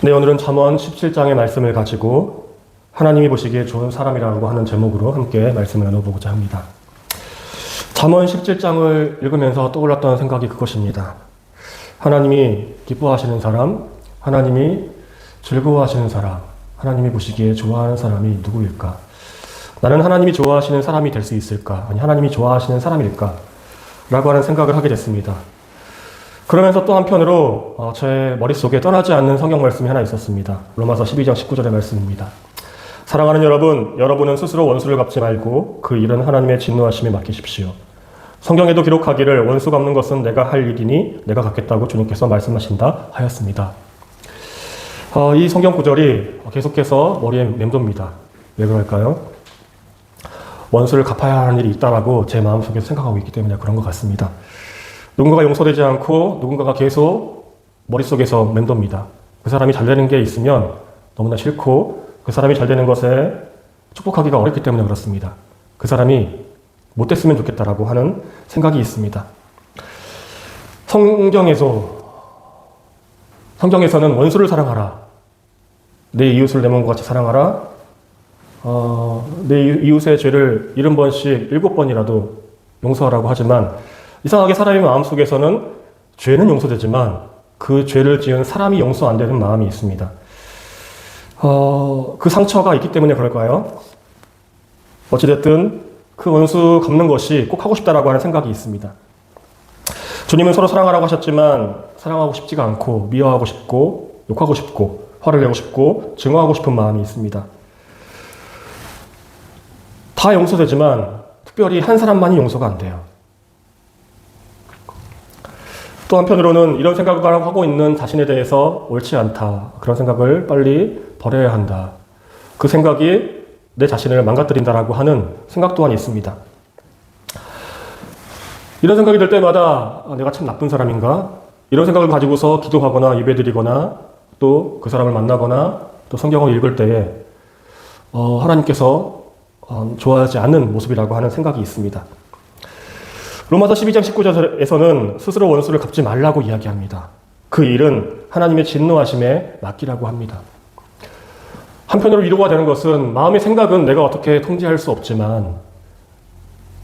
네, 오늘은 잠언 17장의 말씀을 가지고 하나님이 보시기에 좋은 사람이라고 하는 제목으로 함께 말씀을 나눠보고자 합니다. 잠언 17장을 읽으면서 떠올랐던 생각이 그것입니다. 하나님이 기뻐하시는 사람, 하나님이 즐거워하시는 사람, 하나님이 보시기에 좋아하는 사람이 누구일까? 나는 하나님이 좋아하시는 사람이 될 수 있을까? 아니, 하나님이 좋아하시는 사람일까? 라고 하는 생각을 하게 됐습니다. 그러면서 또 한편으로 제 머릿속에 떠나지 않는 성경 말씀이 하나 있었습니다. 로마서 12장 19절의 말씀입니다. 사랑하는 여러분, 여러분은 스스로 원수를 갚지 말고 그 일은 하나님의 진노하심에 맡기십시오. 성경에도 기록하기를 원수 갚는 것은 내가 할 일이니 내가 갚겠다고 주님께서 말씀하신다 하였습니다. 이 성경 구절이 계속해서 머리에 맴돕니다. 왜 그럴까요? 원수를 갚아야 하는 일이 있다라고 제 마음속에서 생각하고 있기 때문에 그런 것 같습니다. 누군가가 용서되지 않고 누군가가 계속 머릿속에서 맴돕니다. 그 사람이 잘 되는 게 있으면 너무나 싫고 그 사람이 잘 되는 것에 축복하기가 어렵기 때문에 그렇습니다. 그 사람이 못 됐으면 좋겠다라고 하는 생각이 있습니다. 성경에서는 원수를 사랑하라. 내 이웃을 내 몸과 같이 사랑하라. 내 이웃의 죄를 70번씩 7번이라도 용서하라고 하지만 이상하게 사람의 마음속에서는 죄는 용서되지만 그 죄를 지은 사람이 용서 안 되는 마음이 있습니다. 그 상처가 있기 때문에 그럴까요? 어찌됐든 그 원수 갚는 것이 꼭 하고 싶다라고 하는 생각이 있습니다. 주님은 서로 사랑하라고 하셨지만 사랑하고 싶지가 않고 미워하고 싶고 욕하고 싶고 화를 내고 싶고 증오하고 싶은 마음이 있습니다. 다 용서되지만 특별히 한 사람만이 용서가 안 돼요. 또 한편으로는 이런 생각을 하고 있는 자신에 대해서 옳지 않다. 그런 생각을 빨리 버려야 한다. 그 생각이 내 자신을 망가뜨린다라고 하는 생각 또한 있습니다. 이런 생각이 들 때마다 내가 참 나쁜 사람인가? 이런 생각을 가지고서 기도하거나 예배드리거나 또 그 사람을 만나거나 또 성경을 읽을 때에 하나님께서 좋아하지 않는 모습이라고 하는 생각이 있습니다. 로마서 12장 19절에서는 스스로 원수를 갚지 말라고 이야기합니다. 그 일은 하나님의 진노하심에 맡기라고 합니다. 한편으로 위로가 되는 것은 마음의 생각은 내가 어떻게 통제할 수 없지만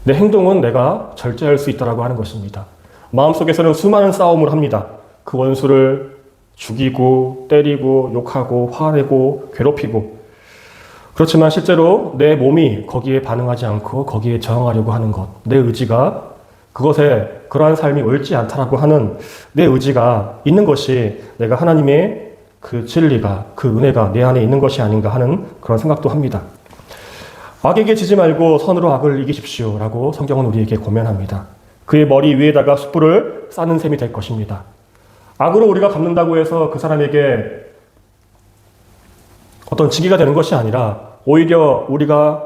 내 행동은 내가 절제할 수 있다고 하는 것입니다. 마음속에서는 수많은 싸움을 합니다. 그 원수를 죽이고 때리고 욕하고 화내고 괴롭히고 그렇지만 실제로 내 몸이 거기에 반응하지 않고 거기에 저항하려고 하는 것, 내 의지가 그것에 그러한 삶이 옳지 않다라고 하는 내 의지가 있는 것이 내가 하나님의 그 진리가, 그 은혜가 내 안에 있는 것이 아닌가 하는 그런 생각도 합니다. 악에게 지지 말고 선으로 악을 이기십시오 라고 성경은 우리에게 권면합니다. 그의 머리 위에다가 숯불을 쌓는 셈이 될 것입니다. 악으로 우리가 갚는다고 해서 그 사람에게 어떤 직위가 되는 것이 아니라 오히려 우리가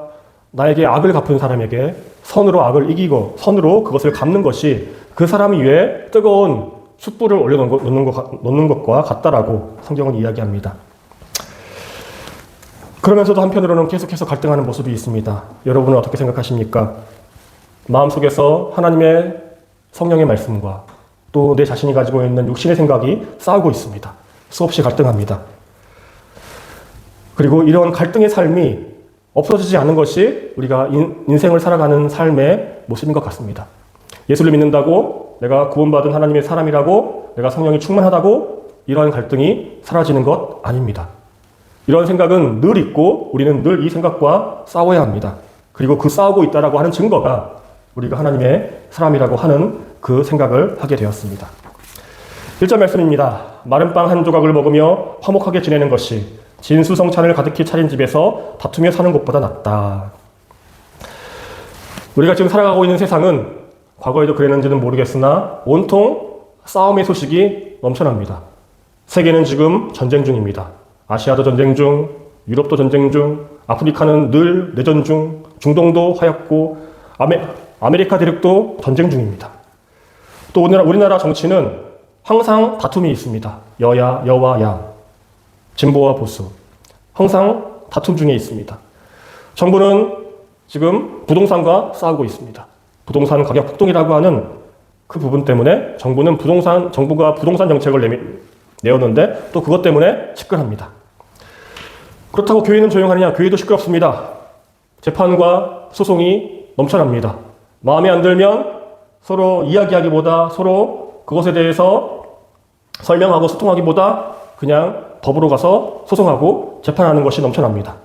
나에게 악을 갚은 사람에게 선으로 악을 이기고 선으로 그것을 갚는 것이 그 사람 위에 뜨거운 숯불을 올려놓는 것과 같다라고 성경은 이야기합니다. 그러면서도 한편으로는 계속해서 갈등하는 모습이 있습니다. 여러분은 어떻게 생각하십니까? 마음속에서 하나님의 성령의 말씀과 또 내 자신이 가지고 있는 육신의 생각이 싸우고 있습니다. 수없이 갈등합니다. 그리고 이런 갈등의 삶이 없어지지 않는 것이 우리가 인생을 살아가는 삶의 모습인 것 같습니다. 예수를 믿는다고 내가 구원받은 하나님의 사람이라고 내가 성령이 충만하다고 이러한 갈등이 사라지는 것 아닙니다. 이런 생각은 늘 있고 우리는 늘 이 생각과 싸워야 합니다. 그리고 그 싸우고 있다라고 하는 증거가 우리가 하나님의 사람이라고 하는 그 생각을 하게 되었습니다. 1절 말씀입니다. 마른 빵 한 조각을 먹으며 화목하게 지내는 것이 진수성찬을 가득히 차린 집에서 다투며 사는 것보다 낫다. 우리가 지금 살아가고 있는 세상은 과거에도 그랬는지는 모르겠으나 온통 싸움의 소식이 넘쳐납니다. 세계는 지금 전쟁 중입니다. 아시아도 전쟁 중, 유럽도 전쟁 중, 아프리카는 늘 내전 중, 중동도 하얗고 아메리카 대륙도 전쟁 중입니다. 또 우리나라 정치는 항상 다툼이 있습니다. 여야, 여와 양, 진보와 보수, 항상 다툼 중에 있습니다. 정부는 지금 부동산과 싸우고 있습니다. 부동산 가격 폭등이라고 하는 그 부분 때문에 정부가 부동산 정책을 내었는데 또 그것 때문에 시끌합니다. 그렇다고 교회는 조용하느냐? 교회도 시끄럽습니다. 재판과 소송이 넘쳐납니다. 마음에 안 들면 서로 이야기하기보다 서로 그것에 대해서 설명하고 소통하기보다 그냥 법으로 가서 소송하고 재판하는 것이 넘쳐납니다.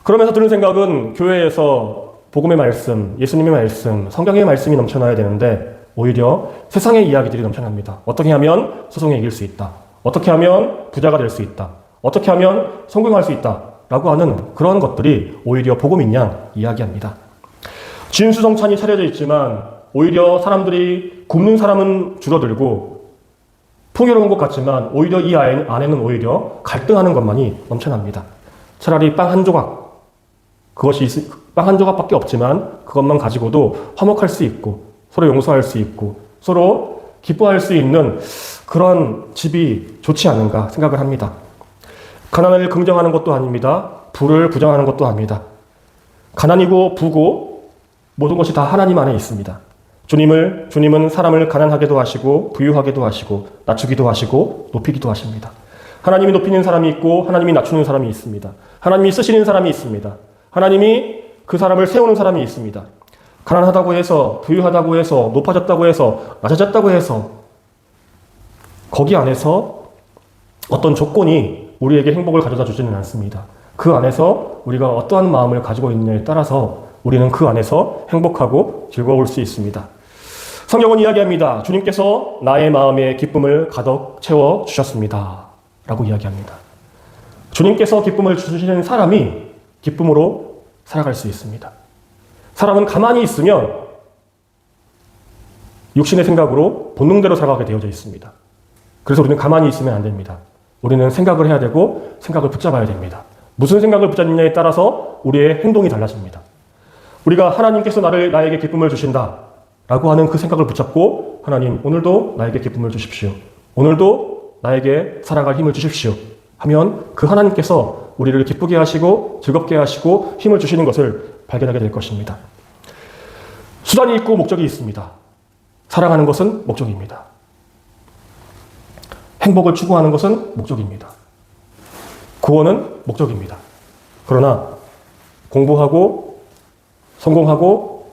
그러면서 드는 생각은 교회에서 복음의 말씀, 예수님의 말씀, 성경의 말씀이 넘쳐나야 되는데 오히려 세상의 이야기들이 넘쳐납니다. 어떻게 하면 소송에 이길 수 있다. 어떻게 하면 부자가 될 수 있다. 어떻게 하면 성공할 수 있다. 라고 하는 그런 것들이 오히려 복음인 양 이야기합니다. 진수성찬이 차려져 있지만 오히려 사람들이 굶는 사람은 줄어들고 풍요로운 것 같지만 오히려 이 안에는 오히려 갈등하는 것만이 넘쳐납니다. 차라리 빵 한 조각, 빵 한 조각밖에 없지만 그것만 가지고도 화목할 수 있고 서로 용서할 수 있고 서로 기뻐할 수 있는 그런 집이 좋지 않은가 생각을 합니다. 가난을 긍정하는 것도 아닙니다. 부를 부정하는 것도 아닙니다. 가난이고 부고 모든 것이 다 하나님 안에 있습니다. 주님은 사람을 가난하게도 하시고 부유하게도 하시고 낮추기도 하시고 높이기도 하십니다. 하나님이 높이는 사람이 있고 하나님이 낮추는 사람이 있습니다. 하나님이 쓰시는 사람이 있습니다. 하나님이 그 사람을 세우는 사람이 있습니다. 가난하다고 해서 부유하다고 해서 높아졌다고 해서 낮아졌다고 해서 거기 안에서 어떤 조건이 우리에게 행복을 가져다 주지는 않습니다. 그 안에서 우리가 어떠한 마음을 가지고 있느냐에 따라서 우리는 그 안에서 행복하고 즐거울 수 있습니다. 성경은 이야기합니다. 주님께서 나의 마음에 기쁨을 가득 채워 주셨습니다. 라고 이야기합니다. 주님께서 기쁨을 주시는 사람이 기쁨으로 살아갈 수 있습니다. 사람은 가만히 있으면 육신의 생각으로 본능대로 살아가게 되어져 있습니다. 그래서 우리는 가만히 있으면 안 됩니다. 우리는 생각을 해야 되고 생각을 붙잡아야 됩니다. 무슨 생각을 붙잡느냐에 따라서 우리의 행동이 달라집니다. 우리가 하나님께서 나에게 기쁨을 주신다 라고 하는 그 생각을 붙잡고 하나님 오늘도 나에게 기쁨을 주십시오. 오늘도 나에게 살아갈 힘을 주십시오. 하면 그 하나님께서 우리를 기쁘게 하시고 즐겁게 하시고 힘을 주시는 것을 발견하게 될 것입니다. 수단이 있고 목적이 있습니다. 사랑하는 것은 목적입니다. 행복을 추구하는 것은 목적입니다. 구원은 목적입니다. 그러나 공부하고 성공하고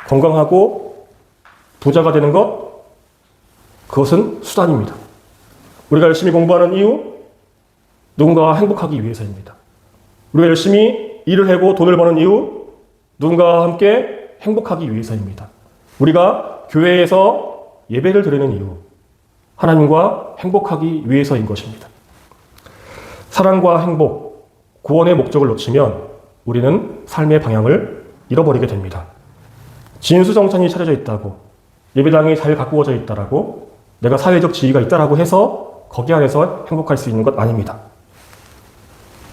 건강하고 부자가 되는 것, 그것은 수단입니다. 우리가 열심히 공부하는 이유, 누군가와 행복하기 위해서입니다. 우리가 열심히 일을 하고 돈을 버는 이유, 누군가와 함께 행복하기 위해서입니다. 우리가 교회에서 예배를 드리는 이유, 하나님과 행복하기 위해서인 것입니다. 사랑과 행복, 구원의 목적을 놓치면 우리는 삶의 방향을 잃어버리게 됩니다. 진수성찬이 차려져 있다고, 예배당이 잘 가꾸어져 있다라고, 내가 사회적 지위가 있다라고 해서 거기 안에서 행복할 수 있는 것 아닙니다.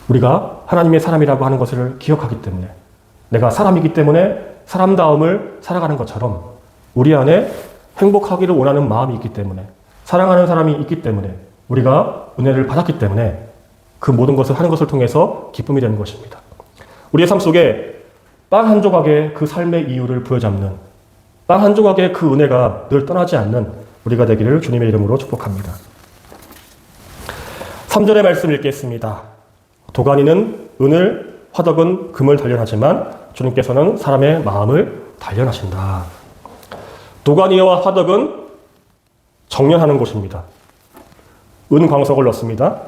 우리가 하나님의 사람이라고 하는 것을 기억하기 때문에, 내가 사람이기 때문에 사람다움을 살아가는 것처럼 우리 안에 행복하기를 원하는 마음이 있기 때문에, 사랑하는 사람이 있기 때문에, 우리가 은혜를 받았기 때문에 그 모든 것을 하는 것을 통해서 기쁨이 되는 것입니다. 우리의 삶 속에 빵 한 조각의 그 삶의 이유를 부여잡는, 빵 한 조각의 그 은혜가 늘 떠나지 않는 우리가 되기를 주님의 이름으로 축복합니다. 3절의 말씀 읽겠습니다. 도가니는 은을, 화덕은 금을 단련하지만 주님께서는 사람의 마음을 단련하신다. 도가니와 화덕은 정련하는 곳입니다. 은 광석을 넣습니다.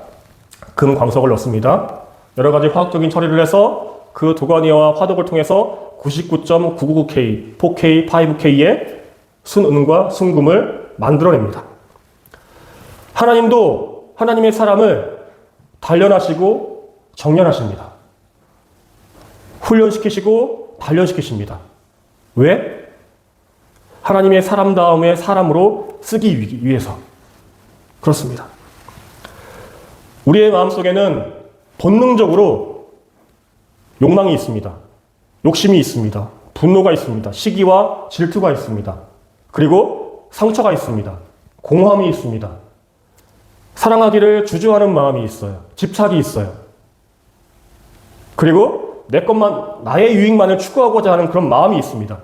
금 광석을 넣습니다. 여러 가지 화학적인 처리를 해서 그 도가니와 화덕을 통해서 99.999K, 4K, 5K의 순은과 순금을 만들어냅니다. 하나님도 하나님의 사람을 단련하시고 정련하십니다. 훈련시키시고 단련시키십니다. 왜? 하나님의 사람다움의 사람으로 쓰기 위해서. 그렇습니다. 우리의 마음속에는 본능적으로 욕망이 있습니다. 욕심이 있습니다. 분노가 있습니다. 시기와 질투가 있습니다. 그리고 상처가 있습니다. 공허함이 있습니다. 사랑하기를 주저하는 마음이 있어요. 집착이 있어요. 그리고 내 것만, 나의 유익만을 추구하고자 하는 그런 마음이 있습니다.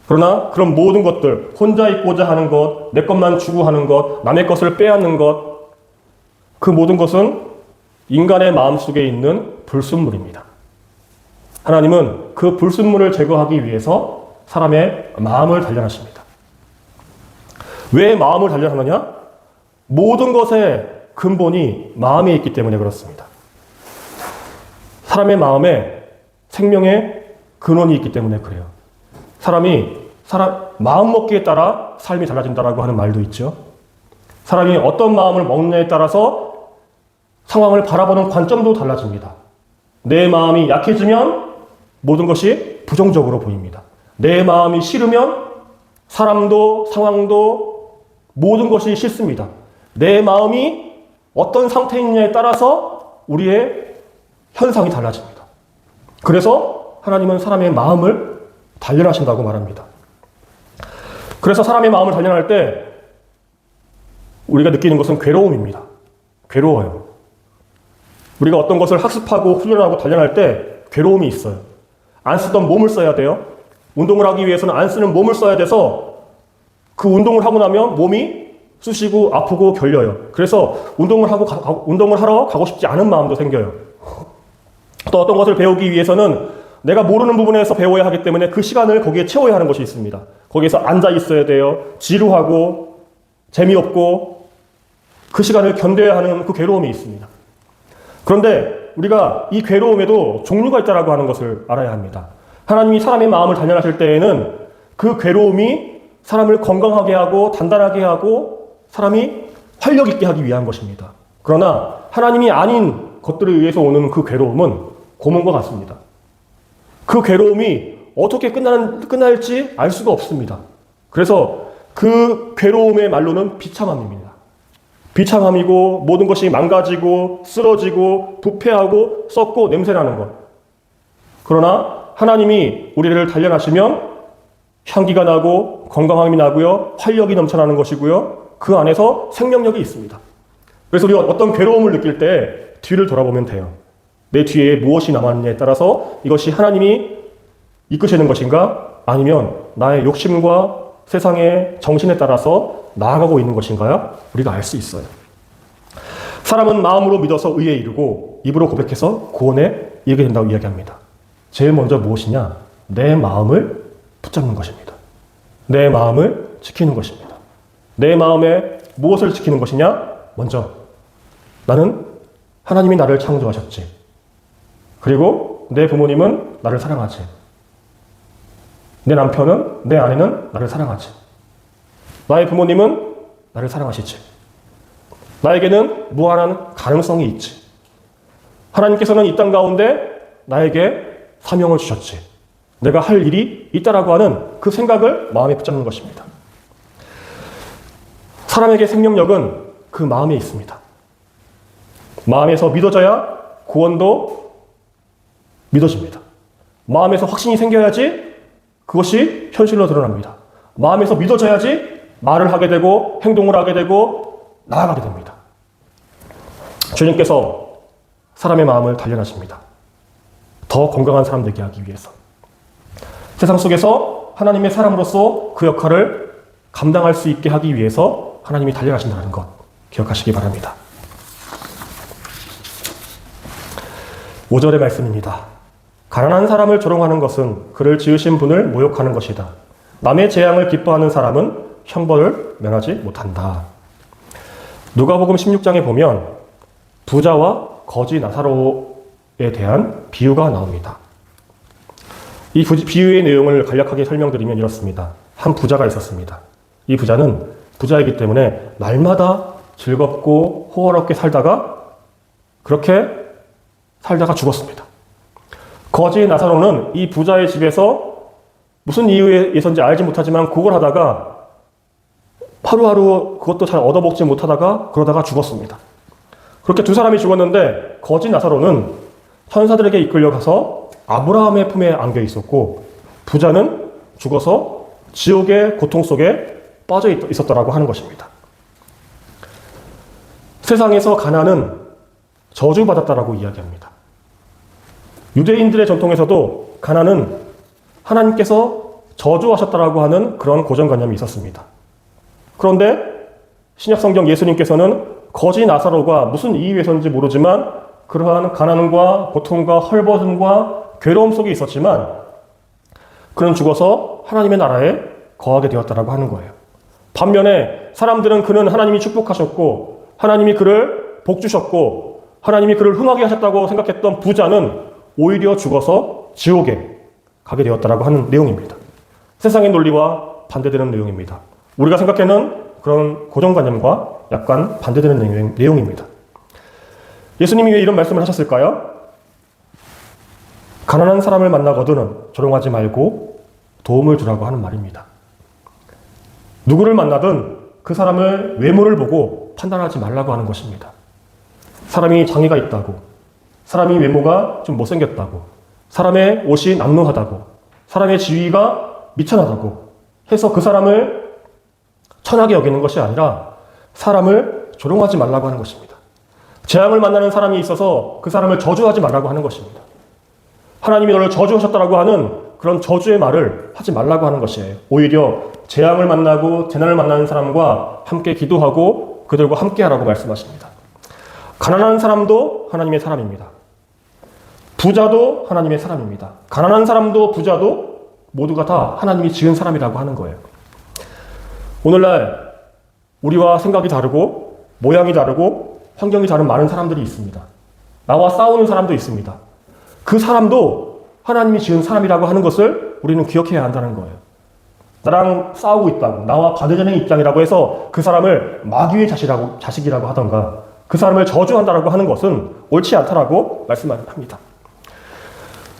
그러나 그런 모든 것들, 혼자 있고자 하는 것, 내 것만 추구하는 것, 남의 것을 빼앗는 것, 그 모든 것은 인간의 마음속에 있는 불순물입니다. 하나님은 그 불순물을 제거하기 위해서 사람의 마음을 단련하십니다. 왜 마음을 단련하느냐? 모든 것의 근본이 마음에 있기 때문에 그렇습니다. 사람의 마음에 생명의 근원이 있기 때문에 그래요. 마음 먹기에 따라 삶이 달라진다라고 하는 말도 있죠. 사람이 어떤 마음을 먹느냐에 따라서 상황을 바라보는 관점도 달라집니다. 내 마음이 약해지면 모든 것이 부정적으로 보입니다. 내 마음이 싫으면 사람도 상황도 모든 것이 싫습니다. 내 마음이 어떤 상태이냐에 따라서 우리의 현상이 달라집니다. 그래서 하나님은 사람의 마음을 단련하신다고 말합니다. 그래서 사람의 마음을 단련할 때 우리가 느끼는 것은 괴로움입니다. 괴로워요. 우리가 어떤 것을 학습하고 훈련하고 단련할 때 괴로움이 있어요. 안 쓰던 몸을 써야 돼요. 운동을 하기 위해서는 안 쓰는 몸을 써야 돼서 그 운동을 하고 나면 몸이 쑤시고 아프고 결려요. 그래서 운동을 하러 가고 싶지 않은 마음도 생겨요. 또 어떤 것을 배우기 위해서는 내가 모르는 부분에서 배워야 하기 때문에 그 시간을 거기에 채워야 하는 것이 있습니다. 거기에서 앉아 있어야 돼요. 지루하고 재미없고 그 시간을 견뎌야 하는 그 괴로움이 있습니다. 그런데 우리가 이 괴로움에도 종류가 있다고 하는 것을 알아야 합니다. 하나님이 사람의 마음을 단련하실 때에는 그 괴로움이 사람을 건강하게 하고 단단하게 하고 사람이 활력 있게 하기 위한 것입니다. 그러나 하나님이 아닌 것들에 의해서 오는 그 괴로움은 고문과 같습니다. 그 괴로움이 어떻게 끝날지 알 수가 없습니다. 그래서 그 괴로움의 말로는 비참함입니다. 비참함이고 모든 것이 망가지고 쓰러지고 부패하고 썩고 냄새나는 것. 그러나 하나님이 우리를 단련하시면 향기가 나고 건강함이 나고요. 활력이 넘쳐나는 것이고요. 그 안에서 생명력이 있습니다. 그래서 우리가 어떤 괴로움을 느낄 때 뒤를 돌아보면 돼요. 내 뒤에 무엇이 남았느냐에 따라서 이것이 하나님이 이끄시는 것인가? 아니면 나의 욕심과 세상의 정신에 따라서 나아가고 있는 것인가요? 우리가 알 수 있어요. 사람은 마음으로 믿어서 의에 이르고 입으로 고백해서 구원에 이르게 된다고 이야기합니다. 제일 먼저 무엇이냐? 내 마음을 붙잡는 것입니다. 내 마음을 지키는 것입니다. 내 마음에 무엇을 지키는 것이냐? 먼저 나는 하나님이 나를 창조하셨지. 그리고 내 부모님은 나를 사랑하지. 내 남편은, 내 아내는 나를 사랑하지. 나의 부모님은 나를 사랑하시지. 나에게는 무한한 가능성이 있지. 하나님께서는 이 땅 가운데 나에게 사명을 주셨지. 내가 할 일이 있다라고 하는 그 생각을 마음에 붙잡는 것입니다. 사람에게 생명력은 그 마음에 있습니다. 마음에서 믿어져야 구원도 믿어집니다. 마음에서 확신이 생겨야지 그것이 현실로 드러납니다. 마음에서 믿어져야지 말을 하게 되고 행동을 하게 되고 나아가게 됩니다. 주님께서 사람의 마음을 단련하십니다. 더 건강한 사람 되게 하기 위해서. 세상 속에서 하나님의 사람으로서 그 역할을 감당할 수 있게 하기 위해서 하나님이 단련하신다는 것 기억하시기 바랍니다. 5절의 말씀입니다. 가난한 사람을 조롱하는 것은 그를 지으신 분을 모욕하는 것이다. 남의 재앙을 기뻐하는 사람은 형벌을 면하지 못한다. 누가복음 16장에 보면 부자와 거지 나사로에 대한 비유가 나옵니다. 이 비유의 내용을 간략하게 설명드리면 이렇습니다. 한 부자가 있었습니다. 이 부자는 부자이기 때문에 날마다 즐겁고 호화롭게 그렇게 살다가 죽었습니다. 거지 나사로는 이 부자의 집에서 무슨 이유에서인지 알지 못하지만 그걸 하다가 하루하루 그것도 잘 얻어먹지 못하다가 그러다가 죽었습니다. 그렇게 두 사람이 죽었는데 거지 나사로는 천사들에게 이끌려가서 아브라함의 품에 안겨 있었고 부자는 죽어서 지옥의 고통 속에 빠져 있었다라고 하는 것입니다. 세상에서 가난은 저주받았다라고 이야기합니다. 유대인들의 전통에서도 가난은 하나님께서 저주하셨다라고 하는 그런 고정관념이 있었습니다. 그런데 신약성경 예수님께서는 거지 나사로가 무슨 이유에서인지 모르지만 그러한 가난과 고통과 헐벗음과 괴로움 속에 있었지만 그는 죽어서 하나님의 나라에 거하게 되었다라고 하는 거예요. 반면에 사람들은 그는 하나님이 축복하셨고 하나님이 그를 복 주셨고 하나님이 그를 흥하게 하셨다고 생각했던 부자는 오히려 죽어서 지옥에 가게 되었다라고 하는 내용입니다. 세상의 논리와 반대되는 내용입니다. 우리가 생각하는 그런 고정관념과 약간 반대되는 내용입니다. 예수님이 왜 이런 말씀을 하셨을까요? 가난한 사람을 만나거든 조롱하지 말고 도움을 주라고 하는 말입니다. 누구를 만나든 그 사람을 외모를 보고 판단하지 말라고 하는 것입니다. 사람이 장애가 있다고, 사람이 외모가 좀 못생겼다고, 사람의 옷이 남루하다고, 사람의 지위가 미천하다고 해서 그 사람을 천하게 여기는 것이 아니라 사람을 조롱하지 말라고 하는 것입니다. 재앙을 만나는 사람이 있어서 그 사람을 저주하지 말라고 하는 것입니다. 하나님이 너를 저주하셨다라고 하는 그런 저주의 말을 하지 말라고 하는 것이에요. 오히려 재앙을 만나고 재난을 만나는 사람과 함께 기도하고 그들과 함께 하라고 말씀하십니다. 가난한 사람도 하나님의 사람입니다. 부자도 하나님의 사람입니다. 가난한 사람도 부자도 모두가 다 하나님이 지은 사람이라고 하는 거예요. 오늘날 우리와 생각이 다르고 모양이 다르고 환경이 다른 많은 사람들이 있습니다. 나와 싸우는 사람도 있습니다. 그 사람도 하나님이 지은 사람이라고 하는 것을 우리는 기억해야 한다는 거예요. 나랑 싸우고 있다고, 나와 반대되는 입장이라고 해서 그 사람을 마귀의 자식이라고 하던가 그 사람을 저주한다라고 하는 것은 옳지 않다라고 말씀합니다.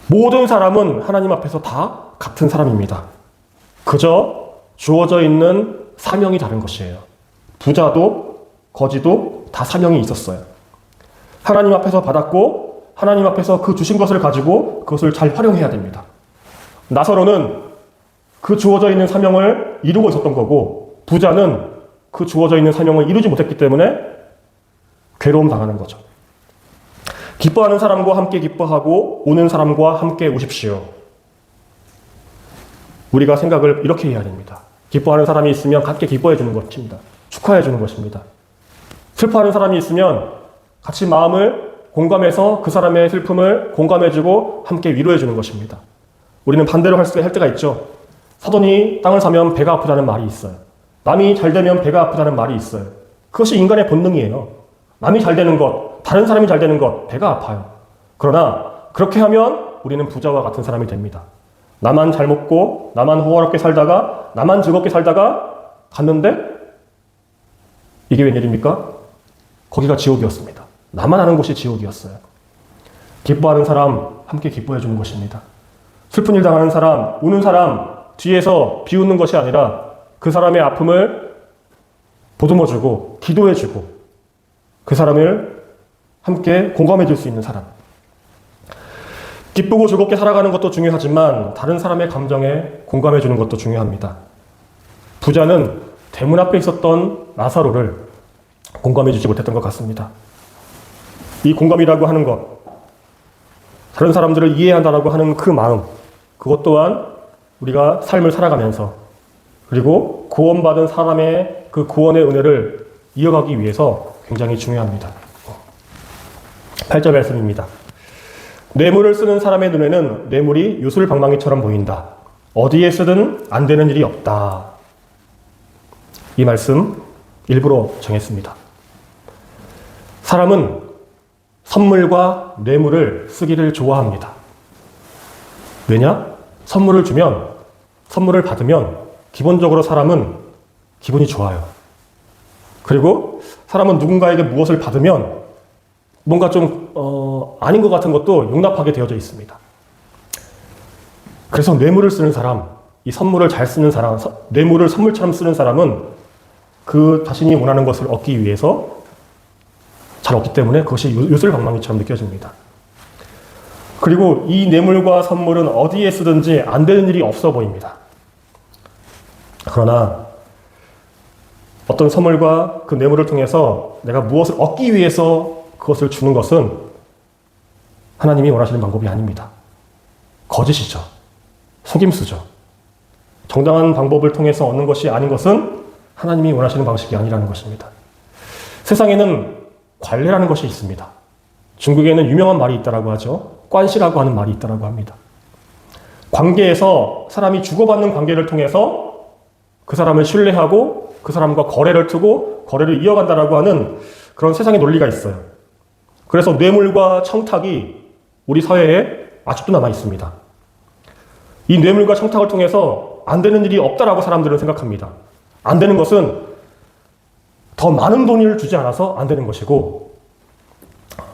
모든 사람은 하나님 앞에서 다 같은 사람입니다. 그저 주어져 있는 사명이 다른 것이에요. 부자도 거지도 다 사명이 있었어요. 하나님 앞에서 받았고 하나님 앞에서 그 주신 것을 가지고 그것을 잘 활용해야 됩니다. 나사로는 그 주어져 있는 사명을 이루고 있었던 거고 부자는 그 주어져 있는 사명을 이루지 못했기 때문에 괴로움 당하는 거죠. 기뻐하는 사람과 함께 기뻐하고 우는 사람과 함께 우십시오. 우리가 생각을 이렇게 해야 됩니다. 기뻐하는 사람이 있으면 함께 기뻐해 주는 것입니다. 축하해 주는 것입니다. 슬퍼하는 사람이 있으면 같이 마음을 공감해서 그 사람의 슬픔을 공감해주고 함께 위로해주는 것입니다. 우리는 반대로 할 때가 있죠. 사돈이 땅을 사면 배가 아프다는 말이 있어요. 남이 잘 되면 배가 아프다는 말이 있어요. 그것이 인간의 본능이에요. 남이 잘 되는 것, 다른 사람이 잘 되는 것, 배가 아파요. 그러나 그렇게 하면 우리는 부자와 같은 사람이 됩니다. 나만 잘 먹고 나만 호화롭게 살다가 나만 즐겁게 살다가 갔는데 이게 웬일입니까? 거기가 지옥이었습니다. 나만 아는 곳이 지옥이었어요. 기뻐하는 사람 함께 기뻐해 주는 것입니다. 슬픈 일 당하는 사람, 우는 사람 뒤에서 비웃는 것이 아니라 그 사람의 아픔을 보듬어주고 기도해주고 그 사람을 함께 공감해 줄 수 있는 사람. 기쁘고 즐겁게 살아가는 것도 중요하지만 다른 사람의 감정에 공감해 주는 것도 중요합니다. 부자는 대문 앞에 있었던 나사로를 공감해 주지 못했던 것 같습니다. 이 공감이라고 하는 것, 다른 사람들을 이해한다라고 하는 그 마음, 그것 또한 우리가 삶을 살아가면서 그리고 구원받은 사람의 그 구원의 은혜를 이어가기 위해서 굉장히 중요합니다. 8절 말씀입니다. 뇌물을 쓰는 사람의 눈에는 뇌물이 유술방망이처럼 보인다. 어디에 쓰든 안 되는 일이 없다. 이 말씀 일부러 정했습니다. 사람은 선물과 뇌물을 쓰기를 좋아합니다. 왜냐? 선물을 주면, 선물을 받으면 기본적으로 사람은 기분이 좋아요. 그리고 사람은 누군가에게 무엇을 받으면 뭔가 좀 아닌 것 같은 것도 용납하게 되어져 있습니다. 그래서 뇌물을 쓰는 사람, 이 선물을 잘 쓰는 사람, 뇌물을 선물처럼 쓰는 사람은 그 자신이 원하는 것을 얻기 위해서 잘 얻기 때문에 그것이 요술방망이처럼 느껴집니다. 그리고 이 뇌물과 선물은 어디에 쓰든지 안 되는 일이 없어 보입니다. 그러나 어떤 선물과 그 뇌물을 통해서 내가 무엇을 얻기 위해서 그것을 주는 것은 하나님이 원하시는 방법이 아닙니다. 거짓이죠. 속임수죠. 정당한 방법을 통해서 얻는 것이 아닌 것은 하나님이 원하시는 방식이 아니라는 것입니다. 세상에는 관례라는 것이 있습니다. 중국에는 유명한 말이 있다라고 하죠. 관시라고 하는 말이 있다라고 합니다. 관계에서 사람이 주고받는 관계를 통해서 그 사람을 신뢰하고 그 사람과 거래를 트고 거래를 이어간다라고 하는 그런 세상의 논리가 있어요. 그래서 뇌물과 청탁이 우리 사회에 아직도 남아 있습니다. 이 뇌물과 청탁을 통해서 안 되는 일이 없다라고 사람들은 생각합니다. 안 되는 것은 더 많은 돈을 주지 않아서 안 되는 것이고,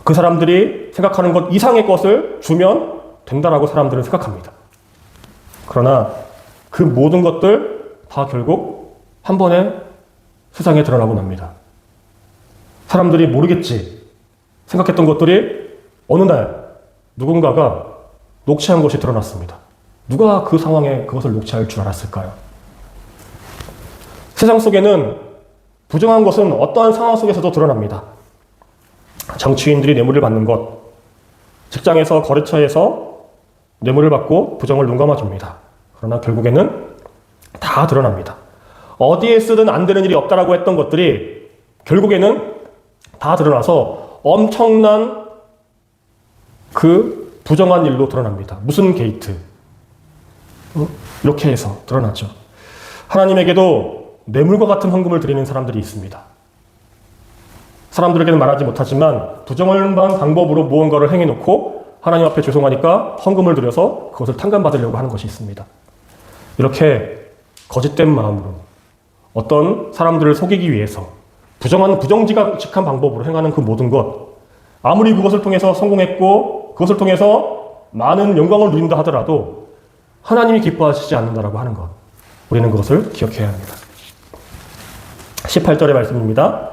그 사람들이 생각하는 것 이상의 것을 주면 된다라고 사람들은 생각합니다. 그러나 그 모든 것들 다 결국 한 번에 세상에 드러나고 납니다. 사람들이 모르겠지 생각했던 것들이 어느 날 누군가가 녹취한 것이 드러났습니다. 누가 그 상황에 그것을 녹취할 줄 알았을까요? 세상 속에는 부정한 것은 어떠한 상황 속에서도 드러납니다. 정치인들이 뇌물을 받는 것, 직장에서 거래처에서 뇌물을 받고 부정을 눈 감아줍니다. 그러나 결국에는 다 드러납니다. 어디에 쓰든 안 되는 일이 없다라고 했던 것들이 결국에는 다 드러나서 엄청난 그 부정한 일로 드러납니다. 무슨 게이트? 이렇게 해서 드러나죠. 하나님에게도 뇌물과 같은 헌금을 드리는 사람들이 있습니다. 사람들에게는 말하지 못하지만 부정한 방법으로 무언가를 행해놓고 하나님 앞에 죄송하니까 헌금을 드려서 그것을 탕감받으려고 하는 것이 있습니다. 이렇게 거짓된 마음으로 어떤 사람들을 속이기 위해서 부정직한 방법으로 행하는 그 모든 것, 아무리 그것을 통해서 성공했고 그것을 통해서 많은 영광을 누린다 하더라도 하나님이 기뻐하시지 않는다라고 하는 것, 우리는 그것을 기억해야 합니다. 18절의 말씀입니다.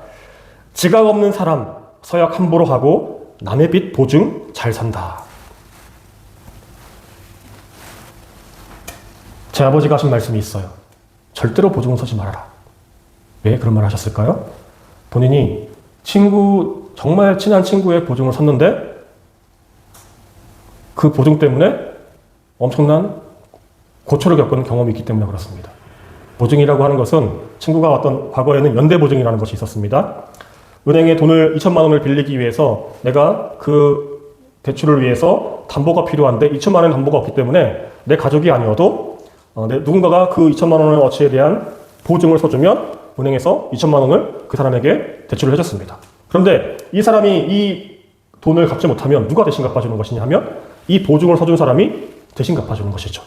지각 없는 사람 서약 함부로 하고 남의 빚 보증 잘 산다. 제 아버지가 하신 말씀이 있어요. 절대로 보증을 서지 말아라. 왜 그런 말을 하셨을까요? 본인이 정말 친한 친구의 보증을 섰는데 그 보증 때문에 엄청난 고초를 겪은 경험이 있기 때문에 그렇습니다. 보증이라고 하는 것은 친구가 어떤 과거에는 연대보증이라는 것이 있었습니다. 은행에 돈을 2천만 원을 빌리기 위해서 내가 그 대출을 위해서 담보가 필요한데 2천만 원 담보가 없기 때문에 내 가족이 아니어도 누군가가 그 2천만 원의 어치에 대한 보증을 서주면 은행에서 2천만 원을 그 사람에게 대출을 해줬습니다. 그런데 이 사람이 이 돈을 갚지 못하면 누가 대신 갚아주는 것이냐 하면 이 보증을 서준 사람이 대신 갚아주는 것이죠.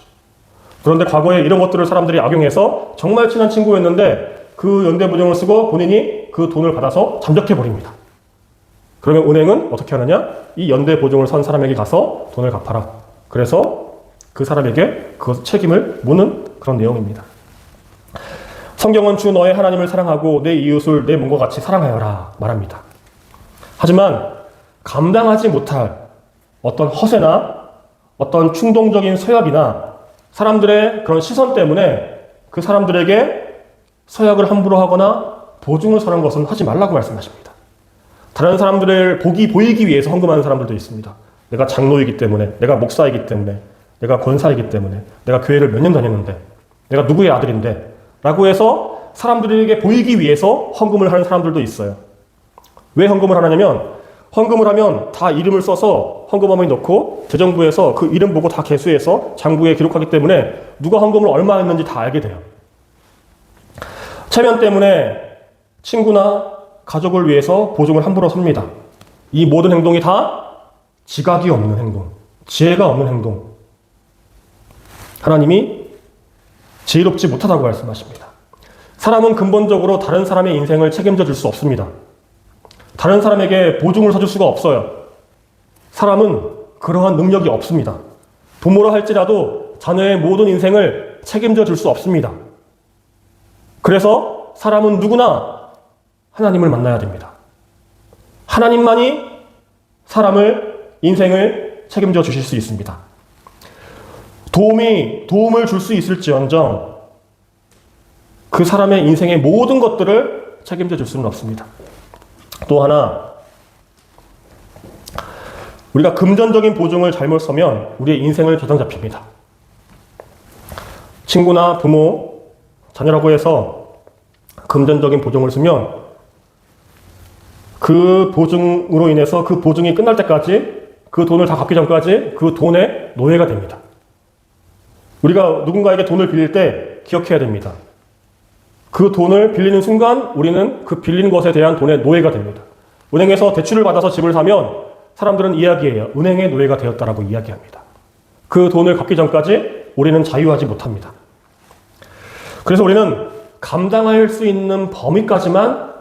그런데 과거에 이런 것들을 사람들이 악용해서 정말 친한 친구였는데 그 연대보증을 쓰고 본인이 그 돈을 받아서 잠적해버립니다. 그러면 은행은 어떻게 하느냐? 이 연대보증을 선 사람에게 가서 돈을 갚아라. 그래서 그 사람에게 그 책임을 묻는 그런 내용입니다. 성경은 주 너의 하나님을 사랑하고 내 이웃을 내 몸과 같이 사랑하여라 말합니다. 하지만 감당하지 못할 어떤 허세나 어떤 충동적인 서약이나 사람들의 그런 시선 때문에 그 사람들에게 서약을 함부로 하거나 보증을 서는 것은 하지 말라고 말씀하십니다. 다른 사람들을 보이기 위해서 헌금하는 사람들도 있습니다. 내가 장로이기 때문에, 내가 목사이기 때문에, 내가 권사이기 때문에, 내가 교회를 몇 년 다녔는데, 내가 누구의 아들인데 라고 해서 사람들에게 보이기 위해서 헌금을 하는 사람들도 있어요. 왜 헌금을 하냐면 헌금을 하면 다 이름을 써서 헌금함에 넣고 재정부에서 그 이름 보고 다 개수해서 장부에 기록하기 때문에 누가 헌금을 얼마 했는지 다 알게 돼요. 체면 때문에 친구나 가족을 위해서 보증을 함부로 섭니다. 이 모든 행동이 다 지각이 없는 행동, 지혜가 없는 행동. 하나님이 지혜롭지 못하다고 말씀하십니다. 사람은 근본적으로 다른 사람의 인생을 책임져 줄 수 없습니다. 다른 사람에게 보증을 서줄 수가 없어요. 사람은 그러한 능력이 없습니다. 부모라 할지라도 자녀의 모든 인생을 책임져 줄 수 없습니다. 그래서 사람은 누구나 하나님을 만나야 됩니다. 하나님만이 인생을 책임져 주실 수 있습니다. 도움을 줄 수 있을지언정 그 사람의 인생의 모든 것들을 책임져 줄 수는 없습니다. 또 하나, 우리가 금전적인 보증을 잘못 서면 우리의 인생을 겨장 잡힙니다. 친구나 부모, 자녀라고 해서 금전적인 보증을 쓰면 그 보증으로 인해서 그 보증이 끝날 때까지 그 돈을 다 갚기 전까지 그 돈의 노예가 됩니다. 우리가 누군가에게 돈을 빌릴 때 기억해야 됩니다. 그 돈을 빌리는 순간 우리는 그 빌린 것에 대한 돈의 노예가 됩니다. 은행에서 대출을 받아서 집을 사면 사람들은 이야기해요. 은행의 노예가 되었다라고 이야기합니다. 그 돈을 갚기 전까지 우리는 자유하지 못합니다. 그래서 우리는 감당할 수 있는 범위까지만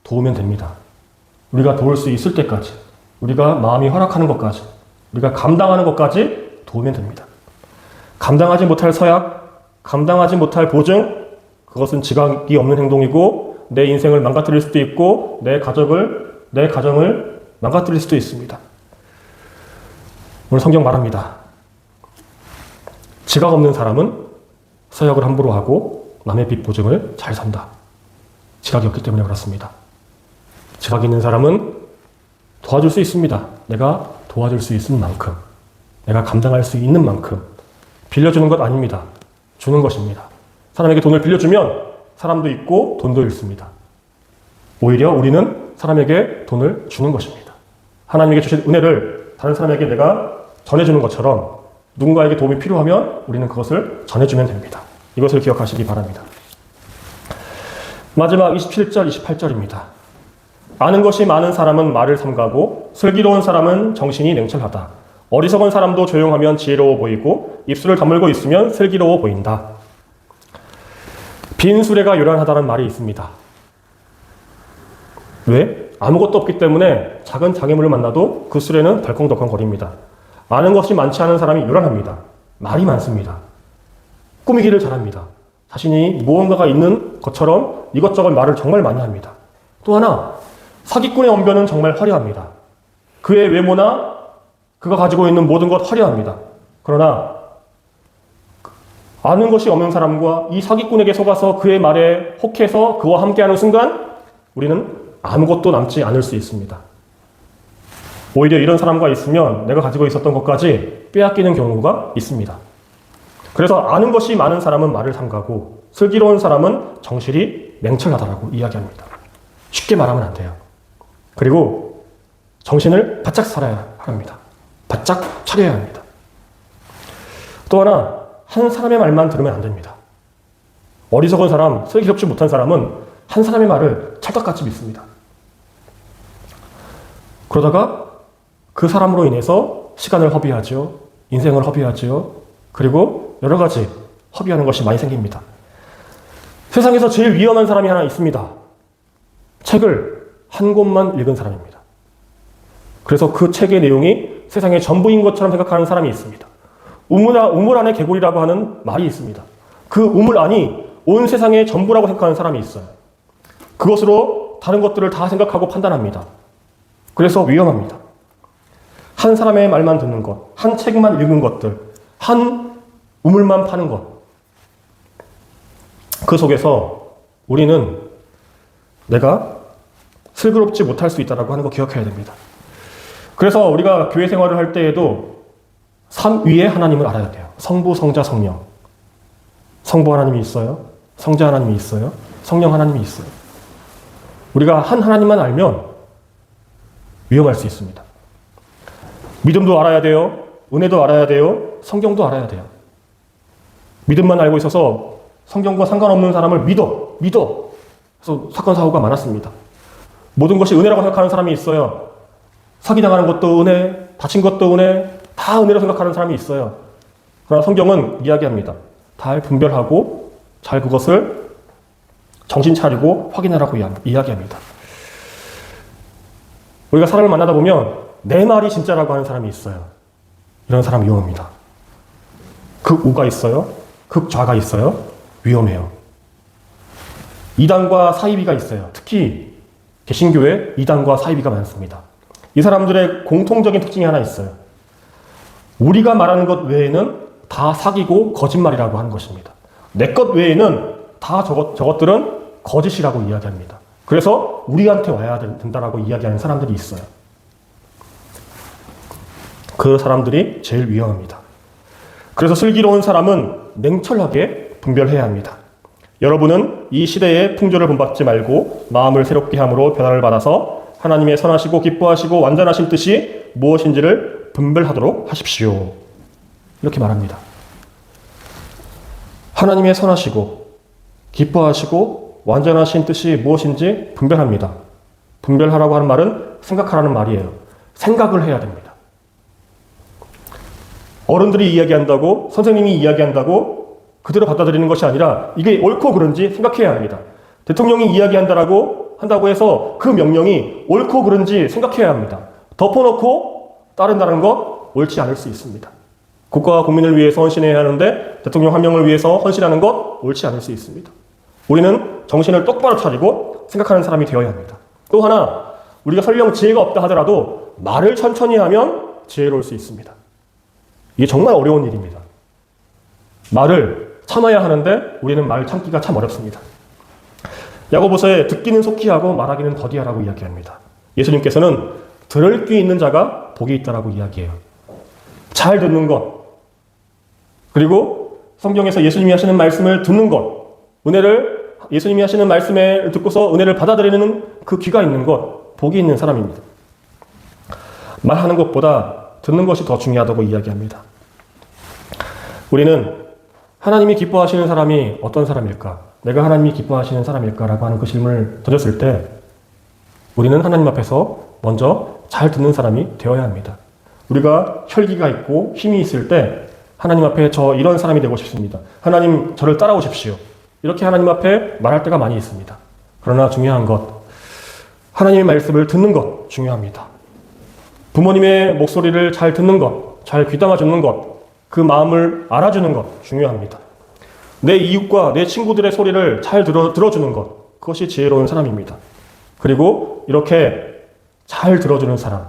도우면 됩니다. 우리가 도울 수 있을 때까지, 우리가 마음이 허락하는 것까지, 우리가 감당하는 것까지 도우면 됩니다. 감당하지 못할 서약, 감당하지 못할 보증, 그것은 지각이 없는 행동이고 내 인생을 망가뜨릴 수도 있고 내 가정을 망가뜨릴 수도 있습니다. 오늘 성경 말합니다. 지각 없는 사람은 서약을 함부로 하고 남의 빚 보증을 잘 산다. 지각이 없기 때문에 그렇습니다. 지각이 있는 사람은 도와줄 수 있습니다. 내가 도와줄 수 있는 만큼, 내가 감당할 수 있는 만큼. 빌려주는 것 아닙니다. 주는 것입니다. 사람에게 돈을 빌려주면 사람도 있고 돈도 잃습니다. 오히려 우리는 사람에게 돈을 주는 것입니다. 하나님에게 주신 은혜를 다른 사람에게 내가 전해주는 것처럼 누군가에게 도움이 필요하면 우리는 그것을 전해주면 됩니다. 이것을 기억하시기 바랍니다. 마지막 27절, 28절입니다. 아는 것이 많은 사람은 말을 삼가고 슬기로운 사람은 정신이 냉철하다. 어리석은 사람도 조용하면 지혜로워 보이고 입술을 다물고 있으면 슬기로워 보인다. 빈 수레가 요란하다는 말이 있습니다. 왜? 아무것도 없기 때문에 작은 장애물을 만나도 그 수레는 덜컹덜컹 거립니다. 아는 것이 많지 않은 사람이 요란합니다. 말이 많습니다. 꾸미기를 잘합니다. 자신이 무언가가 있는 것처럼 이것저것 말을 정말 많이 합니다. 또 하나, 사기꾼의 언변은 정말 화려합니다. 그의 외모나 그가 가지고 있는 모든 것 화려합니다. 그러나 아는 것이 없는 사람과 이 사기꾼에게 속아서 그의 말에 혹해서 그와 함께하는 순간 우리는 아무것도 남지 않을 수 있습니다. 오히려 이런 사람과 있으면 내가 가지고 있었던 것까지 빼앗기는 경우가 있습니다. 그래서 아는 것이 많은 사람은 말을 삼가고 슬기로운 사람은 정신이 냉철하다라고 이야기합니다. 쉽게 말하면 안 돼요. 그리고 정신을 바짝 차려야 합니다. 바짝 차려야 합니다. 또 하나, 한 사람의 말만 들으면 안 됩니다. 어리석은 사람, 슬기롭지 못한 사람은 한 사람의 말을 찰떡같이 믿습니다. 그러다가 그 사람으로 인해서 시간을 허비하죠. 인생을 허비하죠. 그리고 여러 가지 허비하는 것이 많이 생깁니다. 세상에서 제일 위험한 사람이 하나 있습니다. 책을 한 권만 읽은 사람입니다. 그래서 그 책의 내용이 세상의 전부인 것처럼 생각하는 사람이 있습니다. 우물 안에 개구리라고 하는 말이 있습니다. 그 우물 안이 온 세상의 전부라고 생각하는 사람이 있어요. 그것으로 다른 것들을 다 생각하고 판단합니다. 그래서 위험합니다. 한 사람의 말만 듣는 것, 한 책만 읽은 것들, 한 우물만 파는 것. 그 속에서 우리는 내가 슬기롭지 못할 수 있다고 하는 거 기억해야 됩니다. 그래서 우리가 교회 생활을 할 때에도 삼위의 하나님을 알아야 돼요. 성부, 성자, 성령. 성부 하나님이 있어요. 성자 하나님이 있어요. 성령 하나님이 있어요. 우리가 한 하나님만 알면 위험할 수 있습니다. 믿음도 알아야 돼요. 은혜도 알아야 돼요. 성경도 알아야 돼요. 믿음만 알고 있어서 성경과 상관없는 사람을 믿어. 그래서 사건 사고가 많았습니다. 모든 것이 은혜라고 생각하는 사람이 있어요. 사기당하는 것도 은혜, 다친 것도 은혜, 다 은혜로 생각하는 사람이 있어요. 그러나 성경은 이야기합니다. 잘 분별하고 잘 그것을 정신 차리고 확인하라고 이야기합니다. 우리가 사람을 만나다 보면 내 말이 진짜라고 하는 사람이 있어요. 이런 사람 위험합니다. 극우가 있어요. 극좌가 있어요. 위험해요. 이단과 사이비가 있어요. 특히 개신교에 이단과 사이비가 많습니다. 이 사람들의 공통적인 특징이 하나 있어요. 우리가 말하는 것 외에는 다 사기고 거짓말이라고 하는 것입니다. 내 것 외에는 다 저것들은 거짓이라고 이야기합니다. 그래서 우리한테 와야 된다라고 이야기하는 사람들이 있어요. 그 사람들이 제일 위험합니다. 그래서 슬기로운 사람은 냉철하게 분별해야 합니다. 여러분은 이 시대의 풍조를 본받지 말고 마음을 새롭게 함으로 변화를 받아서 하나님의 선하시고 기뻐하시고 완전하신 뜻이 무엇인지를 분별하도록 하십시오. 이렇게 말합니다. 하나님의 선하시고 기뻐하시고 완전하신 뜻이 무엇인지 분별합니다. 분별하라고 하는 말은 생각하라는 말이에요. 생각을 해야 됩니다. 어른들이 이야기한다고, 선생님이 이야기한다고 그대로 받아들이는 것이 아니라 이게 옳고 그른지 생각해야 합니다. 대통령이 한다고 해서 그 명령이 옳고 그른지 생각해야 합니다. 덮어놓고 따른다는 것 옳지 않을 수 있습니다. 국가와 국민을 위해서 헌신해야 하는데 대통령 한 명을 위해서 헌신하는 것 옳지 않을 수 있습니다. 우리는 정신을 똑바로 차리고 생각하는 사람이 되어야 합니다. 또 하나, 우리가 설령 지혜가 없다 하더라도 말을 천천히 하면 지혜로울 수 있습니다. 이게 정말 어려운 일입니다. 말을 참아야 하는데 우리는 말 참기가 참 어렵습니다. 야고보서에 듣기는 속히 하고 말하기는 더디하라고 이야기합니다. 예수님께서는 들을 귀 있는 자가 복이 있다라고 이야기해요. 잘 듣는 것, 그리고 성경에서 예수님이 하시는 말씀을 듣는 것, 예수님이 하시는 말씀을 듣고서 은혜를 받아들이는 그 귀가 있는 것, 복이 있는 사람입니다. 말하는 것보다 듣는 것이 더 중요하다고 이야기합니다. 우리는 하나님이 기뻐하시는 사람이 어떤 사람일까? 내가 하나님이 기뻐하시는 사람일까라고 하는 그 질문을 던졌을 때 우리는 하나님 앞에서 먼저 잘 듣는 사람이 되어야 합니다. 우리가 혈기가 있고 힘이 있을 때 하나님 앞에 저 이런 사람이 되고 싶습니다. 하나님 저를 따라오십시오. 이렇게 하나님 앞에 말할 때가 많이 있습니다. 그러나 중요한 것, 하나님의 말씀을 듣는 것 중요합니다. 부모님의 목소리를 잘 듣는 것, 잘 귀담아 듣는 것, 그 마음을 알아주는 것 중요합니다. 내 이웃과 내 친구들의 소리를 잘 들어주는 것, 그것이 지혜로운 사람입니다. 그리고 이렇게 잘 들어주는 사람,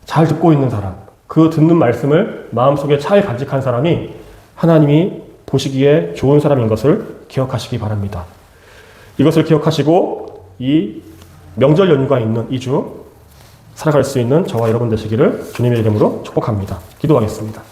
잘 듣고 있는 사람, 그 듣는 말씀을 마음속에 잘 간직한 사람이 하나님이 보시기에 좋은 사람인 것을 기억하시기 바랍니다. 이것을 기억하시고 이 명절 연휴가 있는 2주 살아갈 수 있는 저와 여러분 되시기를 주님의 이름으로 축복합니다. 기도하겠습니다.